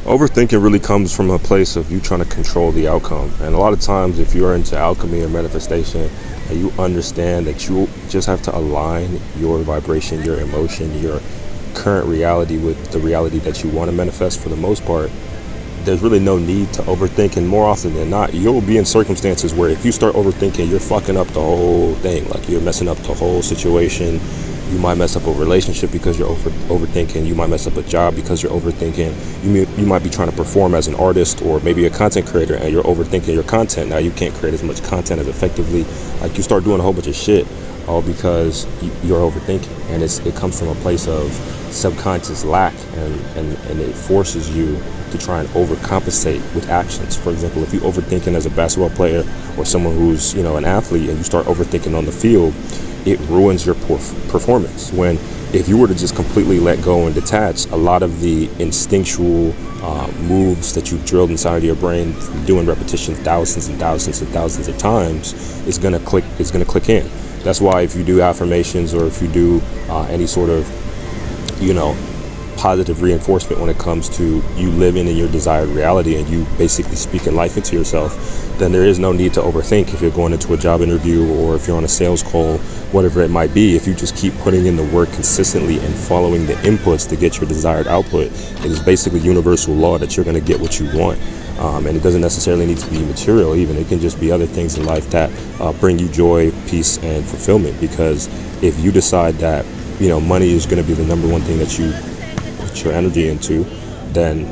Overthinking really comes from a place of you trying to control the outcome. And a lot of times, if you're into alchemy or manifestation, and you understand that you just have to align your vibration, your emotion, your current reality with the reality that you want to manifest, for the most part, there's really no need to overthink. And more often than not, you'll be in circumstances where if you start overthinking, you're fucking up the whole thing. Like, you're messing up the whole situation. You might mess up a relationship because you're overthinking. You might mess up a job because you're overthinking. You might be trying to perform as an artist or maybe a content creator, and you're overthinking your content. Now you can't create as much content as effectively. Like, you start doing a whole bunch of shit all because you're overthinking. And it comes from a place of subconscious lack, and it forces you to try and overcompensate with actions. For example, if you're overthinking as a basketball player or someone who's, an athlete, and you start overthinking on the field, it ruins your performance. When if you were to just completely let go and detach, a lot of the instinctual moves that you've drilled inside of your brain, doing repetition thousands and thousands and thousands of times, is gonna click in. That's why if you do affirmations, or if you do any sort of positive reinforcement when it comes to you living in your desired reality, and you basically speaking life into yourself, then there is no need to overthink. If you're going into a job interview, or if you're on a sales call, whatever it might be, if you just keep putting in the work consistently and following the inputs to get your desired output, it is basically universal law that you're going to get what you want. And it doesn't necessarily need to be material. Even it can just be other things in life that bring you joy, peace, and fulfillment. Because if you decide that money is going to be the number one thing that you put your energy into, then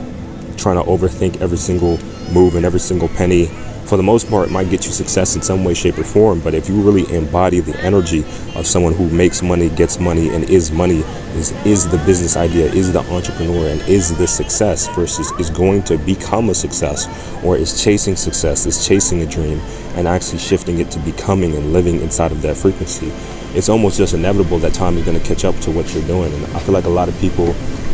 trying to overthink every single move and every single penny, for the most part, might get you success in some way, shape, or form. But if you really embody the energy of someone who makes money, gets money, and is money, is the business idea, is the entrepreneur, and is the success, versus is going to become a success, or is chasing success, is chasing a dream, and actually shifting it to becoming and living inside of that frequency, it's almost just inevitable that time is going to catch up to what you're doing. And I feel like a lot of people,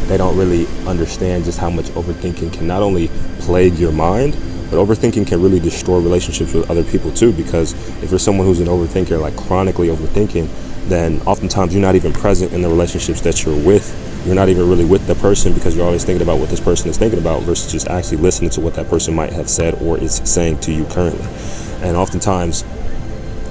they don't really understand just how much overthinking can not only plague your mind, but overthinking can really destroy relationships with other people too. Because if you're someone who's an overthinker, like chronically overthinking, then oftentimes you're not even present in the relationships that you're with. You're not even really with the person, because you're always thinking about what this person is thinking about, versus just actually listening to what that person might have said or is saying to you currently. And oftentimes,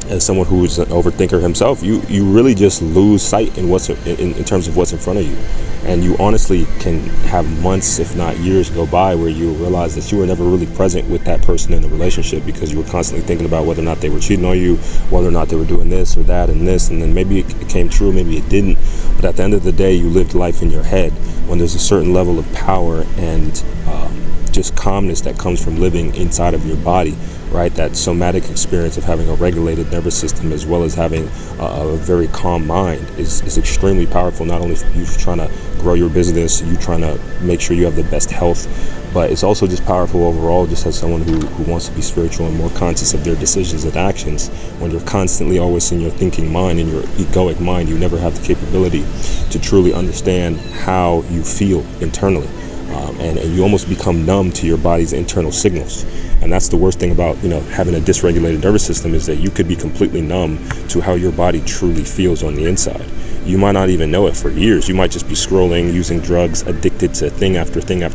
as someone who's an overthinker himself, you really just lose sight in terms of what's in front of you. And you honestly can have months, if not years, go by where you realize that you were never really present with that person in the relationship, because you were constantly thinking about whether or not they were cheating on you, whether or not they were doing this or that and this, and then maybe it came true, maybe it didn't. But at the end of the day, you lived life in your head, when there's a certain level of power and just calmness that comes from living inside of your body, right? That somatic experience of having a regulated nervous system, as well as having a very calm mind, is extremely powerful. Not only for you trying to grow your business, you trying to make sure you have the best health, but it's also just powerful overall, just as someone who wants to be spiritual and more conscious of their decisions and actions. When you're constantly always in your thinking mind, in your egoic mind, you never have the capability to truly understand how you feel internally. And you almost become numb to your body's internal signals. And that's the worst thing about having a dysregulated nervous system, is that you could be completely numb to how your body truly feels on the inside. You might not even know it for years. You might just be scrolling, using drugs, addicted to thing after thing after